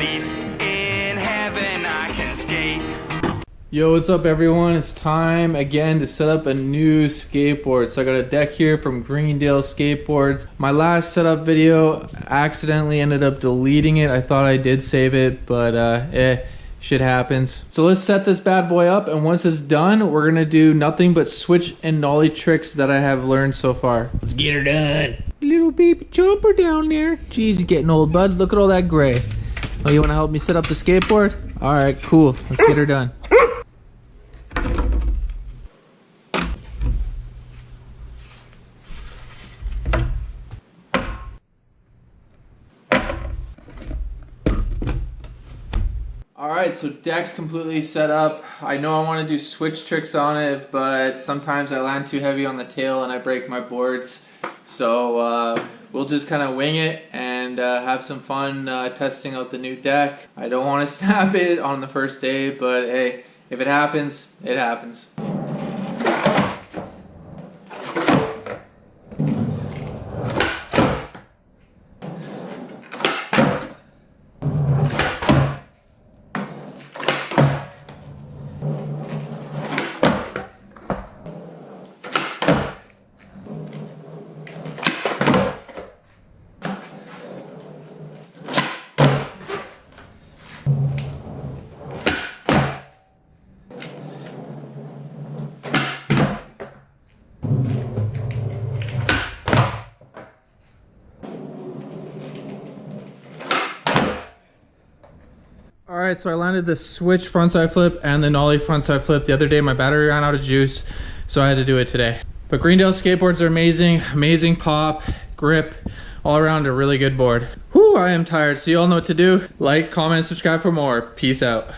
least in heaven I can skate. Yo, what's up everyone? It's time again to set up a new skateboard. So I got a deck here from Greendale Skateboards. My last setup video, accidentally ended up deleting it. I thought I did save it, but shit happens. So let's set this bad boy up, and once it's done, we're gonna do nothing but switch and nollie tricks that I have learned so far. Let's get her done. Little baby jumper down there. Jeez, you're getting old, bud. Look at all that gray. Oh, you wanna help me set up the skateboard? All right, cool. Let's get her done. Alright, so deck's completely set up. I know I want to do switch tricks on it, but sometimes I land too heavy on the tail and I break my boards. So we'll just kind of wing it and have some fun testing out the new deck. I don't want to snap it on the first day, but hey, if it happens, it happens. Alright, so I landed the switch frontside flip and the nollie frontside flip the other day. My battery ran out of juice, so I had to do it today. But Greendale skateboards are amazing. Amazing pop, grip, all around a really good board. Whew, I am tired. So you all know what to do. Like, comment, subscribe for more. Peace out.